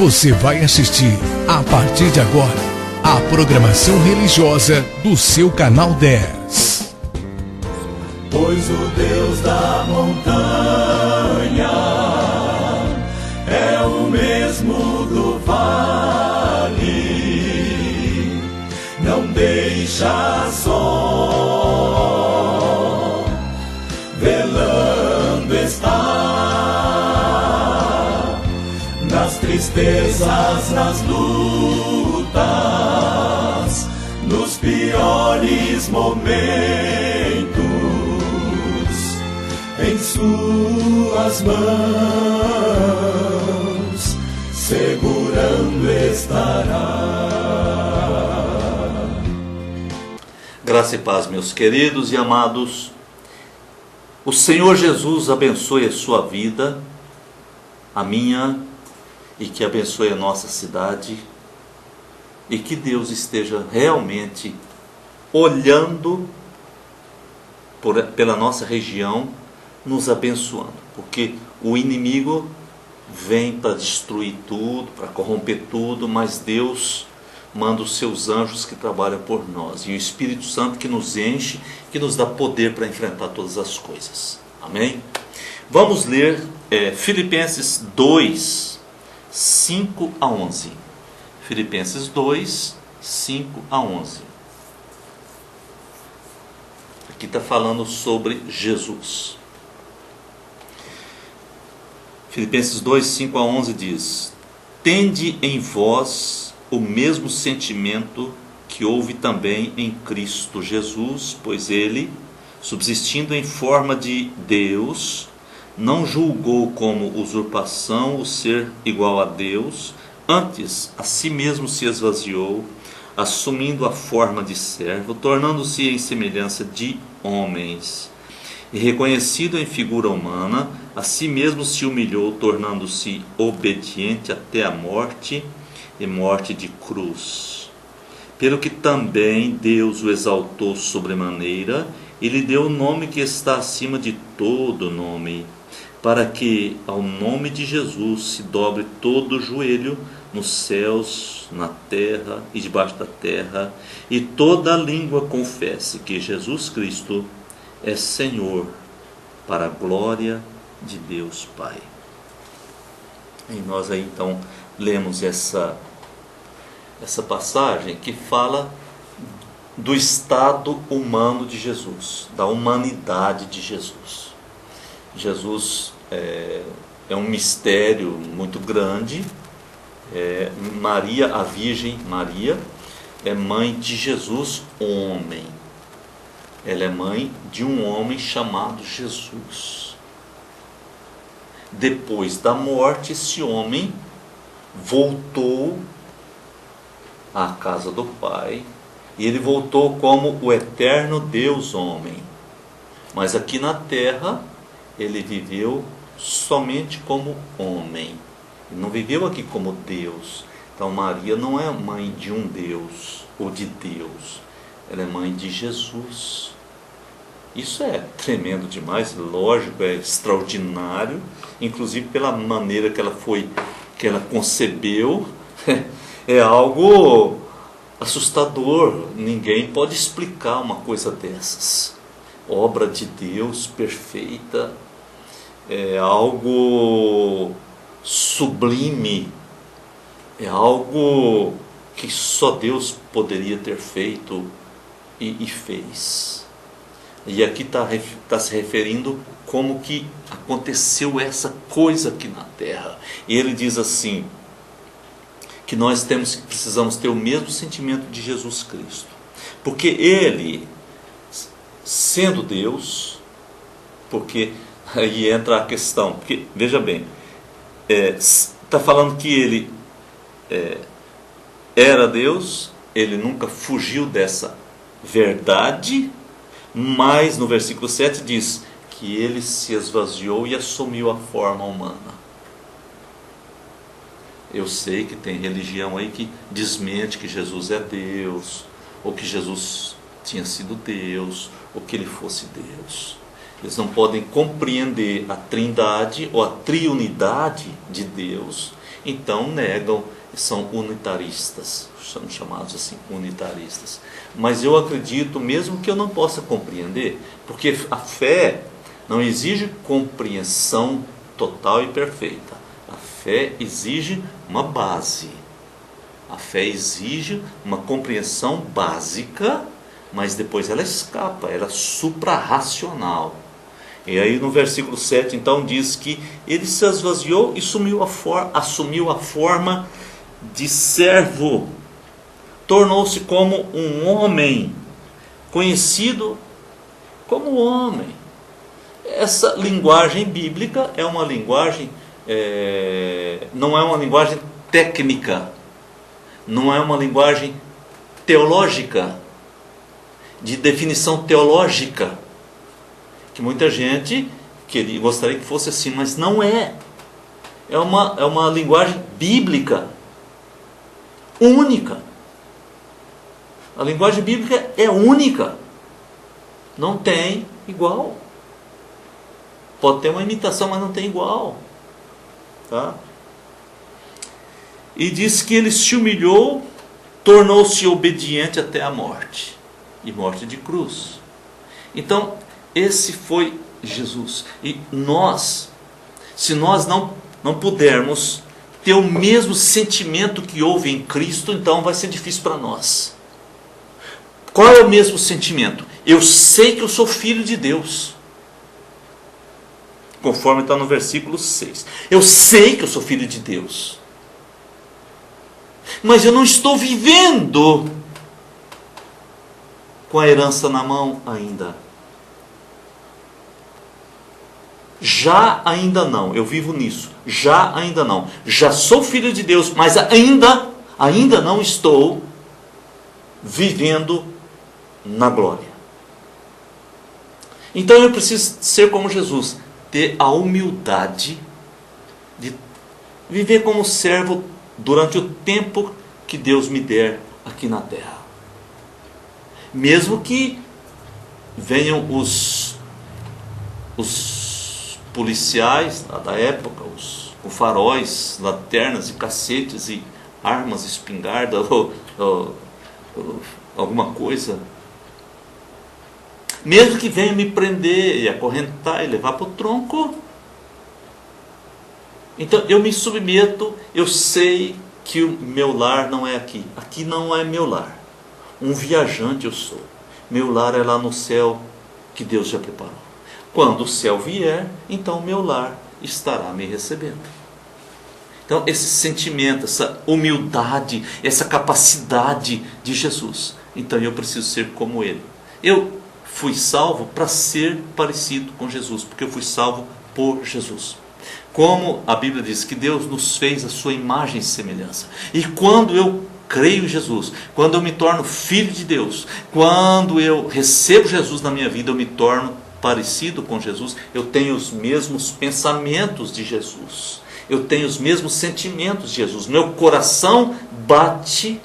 Você vai assistir, a partir de agora, a programação religiosa do seu canal 10. Pois o Deus da montanha é o mesmo do vale, não deixa só, velando está, nas tristezas, nas lutas, nos piores momentos, em suas mãos segurando estará. Graça e paz, meus queridos e amados. O Senhor Jesus abençoe a sua vida, a minha, e que abençoe a nossa cidade, e que Deus esteja realmente olhando pela nossa região, nos abençoando, porque o inimigo vem para destruir tudo, para corromper tudo, mas Deus manda os seus anjos que trabalham por nós, e o Espírito Santo que nos enche, que nos dá poder para enfrentar todas as coisas. Amém? Vamos ler Filipenses 2, 5 a 11. Filipenses 2, 5 a 11. Aqui está falando sobre Jesus. Filipenses 2, 5 a 11 diz: Tende em vós o mesmo sentimento que houve também em Cristo Jesus, pois ele, subsistindo em forma de Deus, não julgou como usurpação o ser igual a Deus, antes a si mesmo se esvaziou, assumindo a forma de servo, tornando-se em semelhança de homens. E reconhecido em figura humana, a si mesmo se humilhou, tornando-se obediente até a morte, e morte de cruz. Pelo que também Deus o exaltou sobremaneira, e lhe deu o nome que está acima de todo nome, para que ao nome de Jesus se dobre todo o joelho, nos céus, na terra e debaixo da terra, e toda a língua confesse que Jesus Cristo é Senhor, para a glória de Deus Pai. E nós aí então lemos essa passagem que fala do estado humano de Jesus, da humanidade de Jesus. Jesus é um mistério muito grande. Maria, a Virgem Maria, é mãe de Jesus, homem. Ela é mãe de um homem chamado Jesus. Depois da morte, esse homem voltou à casa do Pai, e ele voltou como o eterno Deus homem. Mas aqui na terra, ele viveu somente como homem. Ele não viveu aqui como Deus. Então Maria não é mãe de um Deus ou de Deus. Ela é mãe de Jesus. Isso é tremendo demais, lógico, é extraordinário, inclusive pela maneira que ela concebeu, é algo assustador. Ninguém pode explicar uma coisa dessas. Obra de Deus perfeita, é algo sublime, é algo que só Deus poderia ter feito e fez. E aqui está se referindo como que aconteceu essa coisa aqui na terra. E ele diz assim, que nós precisamos ter o mesmo sentimento de Jesus Cristo. Porque ele, sendo Deus, porque aí entra a questão, porque, veja bem, está falando que ele era Deus, ele nunca fugiu dessa verdade, mas no versículo 7 diz que ele se esvaziou e assumiu a forma humana. Eu sei que tem religião aí que desmente que Jesus é Deus, ou que Jesus tinha sido Deus, ou que ele fosse Deus. Eles não podem compreender a trindade ou a triunidade de Deus então negam, são unitaristas, são chamados assim, unitaristas. Mas eu acredito, mesmo que eu não possa compreender, porque a fé não exige compreensão total e perfeita. A fé exige uma base. A fé exige uma compreensão básica, mas depois ela escapa, ela é suprarracional. E aí no versículo 7 então diz que ele se esvaziou e assumiu a forma de servo. Tornou-se como um homem, conhecido como homem. Essa linguagem bíblica é uma linguagem, não é uma linguagem técnica, não é uma linguagem teológica, de definição teológica, que muita gente gostaria que fosse assim, mas não é. É uma linguagem bíblica, única. A linguagem bíblica é única, não tem igual. Pode ter uma imitação, mas não tem igual. Tá? E diz que ele se humilhou, tornou-se obediente até a morte, e morte de cruz. Então, esse foi Jesus. E nós, se nós não pudermos ter o mesmo sentimento que houve em Cristo, então vai ser difícil para nós. Qual é o mesmo sentimento? Eu sei que eu sou filho de Deus, conforme está no versículo 6. Eu sei que eu sou filho de Deus, mas eu não estou vivendo com a herança na mão ainda. Já ainda não, eu vivo nisso. Já ainda não. Já sou filho de Deus, mas ainda não estou vivendo na glória. Então eu preciso ser como Jesus, ter a humildade de viver como servo durante o tempo que Deus me der aqui na terra. Mesmo que venham os policiais da época, com faróis, lanternas e cacetes e armas, espingarda ou alguma coisa, mesmo que venham me prender e acorrentar e levar para o tronco, então eu me submeto. Eu sei que o meu lar não é aqui. Aqui não é meu lar. Um viajante eu sou. Meu lar é lá no céu, que Deus já preparou. Quando o céu vier, então meu lar estará me recebendo. Então esse sentimento, essa humildade, essa capacidade de Jesus. Então eu preciso ser como Ele. Eu fui salvo para ser parecido com Jesus, porque eu fui salvo por Jesus. Como a Bíblia diz que Deus nos fez a sua imagem e semelhança. E quando eu creio em Jesus, quando eu me torno filho de Deus, quando eu recebo Jesus na minha vida, eu me torno parecido com Jesus. Eu tenho os mesmos pensamentos de Jesus, eu tenho os mesmos sentimentos de Jesus. Meu coração bate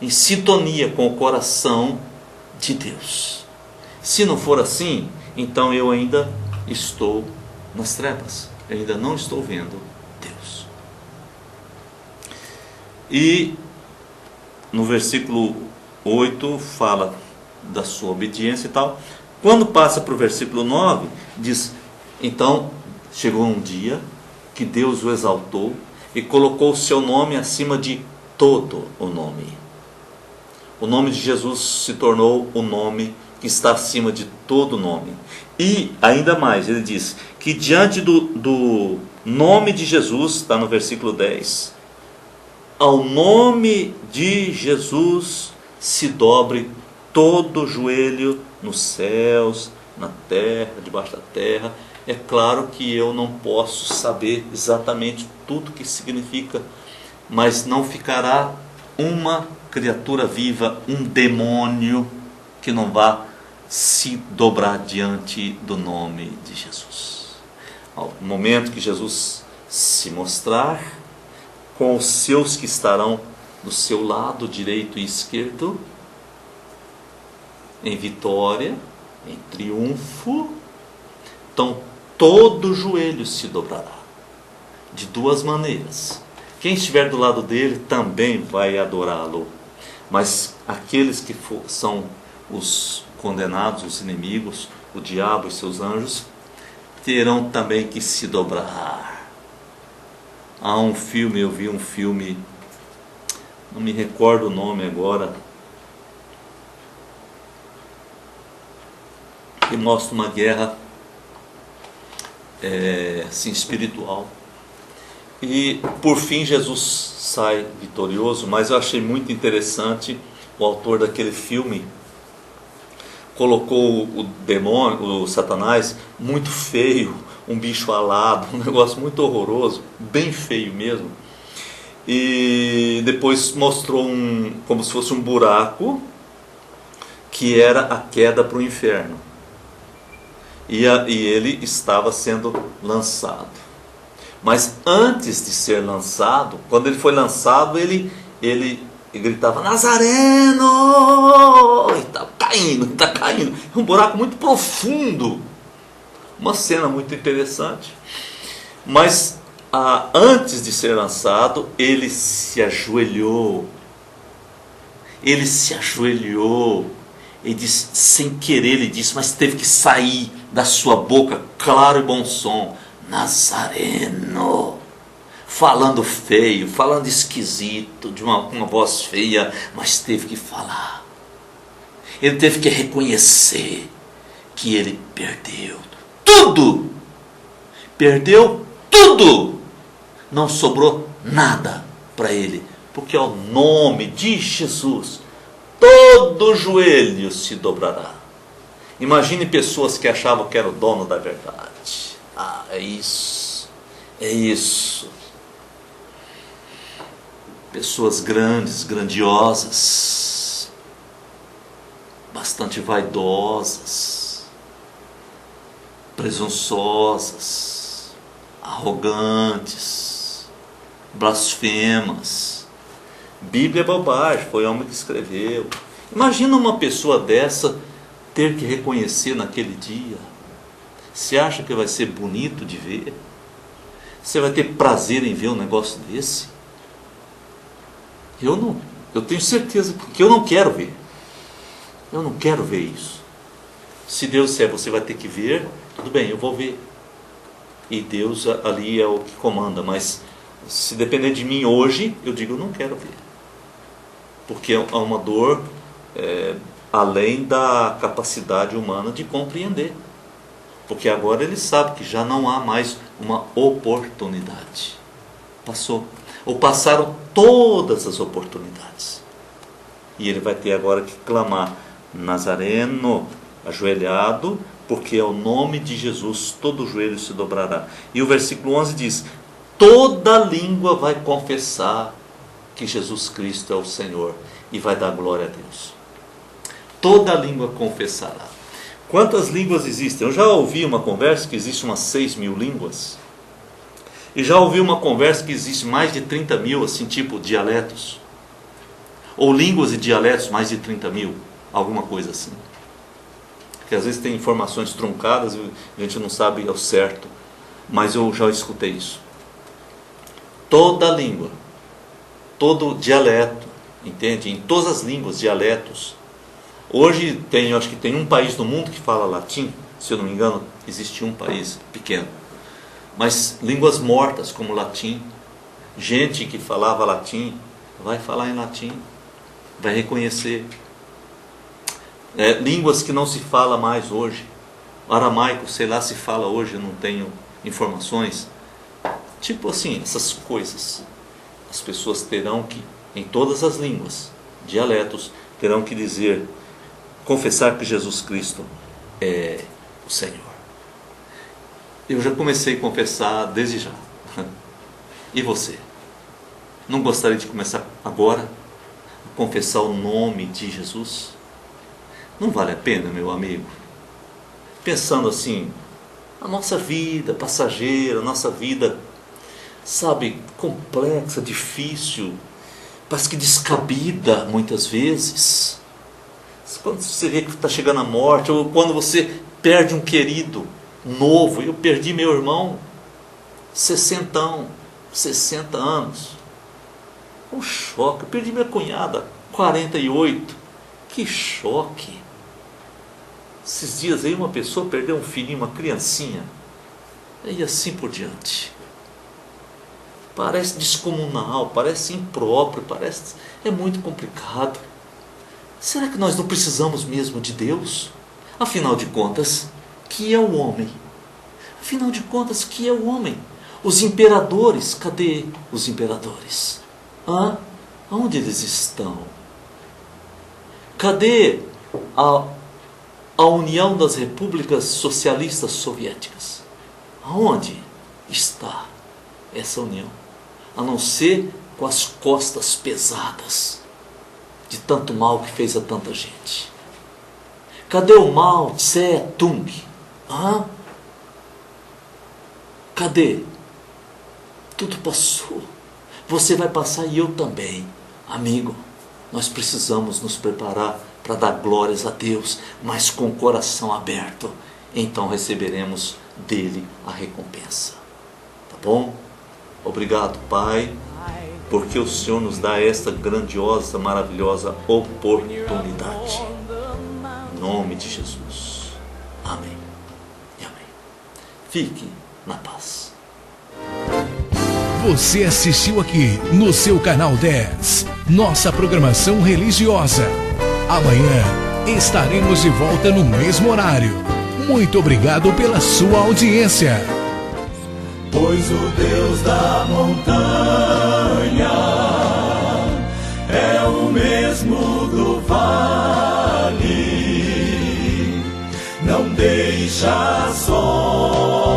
em sintonia com o coração de Deus. Se não for assim, então eu ainda estou nas trevas, eu ainda não estou vendo Deus. E no versículo 8 fala da sua obediência e tal. Quando passa para o versículo 9, diz: então chegou um dia que Deus o exaltou e colocou o seu nome acima de todo o nome. O nome de Jesus se tornou o nome que está acima de todo nome. E ainda mais, ele diz que diante do nome de Jesus, está no versículo 10, ao nome de Jesus se dobre todo o joelho nos céus, na terra, debaixo da terra. É claro que eu não posso saber exatamente tudo que significa, mas não ficará uma criatura viva, um demônio, que não vá se dobrar diante do nome de Jesus. Ao momento que Jesus se mostrar, com os seus que estarão do seu lado direito e esquerdo, em vitória, em triunfo, então todo joelho se dobrará, de duas maneiras, Quem estiver do lado dele também vai adorá-lo. Mas aqueles que são os condenados, os inimigos, o diabo e seus anjos, terão também que se dobrar. Há um filme, eu vi um filme, não me recordo o nome agora, que mostra uma guerra assim, espiritual. E por fim Jesus sai vitorioso, mas eu achei muito interessante, o autor daquele filme colocou o demônio, o Satanás, muito feio, um bicho alado, um negócio muito horroroso, bem feio mesmo. E depois mostrou como se fosse um buraco, que era a queda para o inferno. E ele estava sendo lançado. Mas antes de ser lançado, quando ele foi lançado, ele gritava: Nazareno! E está caindo. É um buraco muito profundo. Uma cena muito interessante. Mas antes de ser lançado, ele se ajoelhou. Ele disse, sem querer, ele disse, mas teve que sair da sua boca, claro e bom som: Nazareno. Falando feio, falando esquisito, de uma voz feia, mas teve que falar. Ele teve que reconhecer que ele perdeu tudo. Perdeu tudo. Não sobrou nada para ele, porque ao nome de Jesus todo joelho se dobrará. Imagine pessoas que achavam que era o dono da verdade. É isso. Pessoas grandes, grandiosas, bastante vaidosas, presunçosas, arrogantes, blasfemas. Bíblia é bobagem, foi o homem que escreveu. Imagina uma pessoa dessa ter que reconhecer naquele dia. Você acha que vai ser bonito de ver? Você vai ter prazer em ver um negócio desse? Eu tenho certeza que eu não quero ver. Eu não quero ver isso. Se Deus disser, você vai ter que ver, tudo bem, eu vou ver. E Deus ali é o que comanda. Mas se depender de mim hoje, eu digo, eu não quero ver. Porque é uma dor além da capacidade humana de compreender. Porque agora ele sabe que já não há mais uma oportunidade. Passou. Ou passaram todas as oportunidades. E ele vai ter agora que clamar: Nazareno, ajoelhado, porque ao nome de Jesus todo joelho se dobrará. E o versículo 11 diz: toda língua vai confessar que Jesus Cristo é o Senhor e vai dar glória a Deus. Toda língua confessará. Quantas línguas existem? Eu já ouvi uma conversa que existe umas 6.000 línguas. E já ouvi uma conversa que existe mais de 30.000, assim, tipo dialetos. Ou línguas e dialetos, mais de 30.000. Alguma coisa assim. Que às vezes tem informações truncadas e a gente não sabe ao certo. Mas eu já escutei isso. Toda língua, todo dialeto, entende? Em todas as línguas, dialetos. Hoje acho que tem um país no mundo que fala latim. Se eu não me engano, existe um país pequeno. Mas línguas mortas como latim, gente que falava latim vai falar em latim, vai reconhecer. Línguas que não se fala mais hoje, aramaico, sei lá se fala hoje, eu não tenho informações. Tipo assim, essas coisas. As pessoas terão que, em todas as línguas, dialetos, terão que dizer, confessar que Jesus Cristo é o Senhor. Eu já comecei a confessar desde já. E você? Não gostaria de começar agora a confessar o nome de Jesus? Não vale a pena, meu amigo? Pensando assim, a nossa vida passageira, a nossa vida, sabe, complexa, difícil, parece que descabida muitas vezes. Quando você vê que está chegando a morte, ou quando você perde um querido novo. Eu perdi meu irmão, 60 anos. Um choque. Eu perdi minha cunhada, 48. Que choque. Esses dias aí uma pessoa perdeu um filhinho, uma criancinha. E assim por diante. Parece descomunal, parece impróprio, é muito complicado. Será que nós não precisamos mesmo de Deus? Afinal de contas, que é o homem? Afinal de contas, que é o homem? Os imperadores, cadê os imperadores? Onde eles estão? Cadê a União das Repúblicas Socialistas Soviéticas? Aonde está essa união? A não ser com as costas pesadas de tanto mal que fez a tanta gente. Cadê o Mao Tse-tung? Cadê? Tudo passou. Você vai passar e eu também. Amigo, nós precisamos nos preparar para dar glórias a Deus, mas com o coração aberto. Então receberemos dele a recompensa. Tá bom? Obrigado, Pai, porque o Senhor nos dá esta grandiosa, maravilhosa oportunidade. Em nome de Jesus. Amém e amém. Fique na paz. Você assistiu aqui no seu canal 10, nossa programação religiosa. Amanhã estaremos de volta no mesmo horário. Muito obrigado pela sua audiência. Pois o Deus da montanha é o mesmo do vale, não deixa só,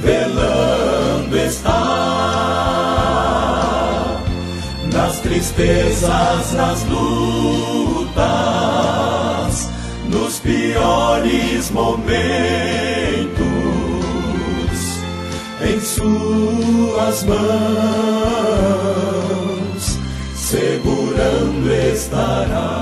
velando está, nas tristezas, nas lutas, nos piores momentos. Em suas mãos, segurando estará.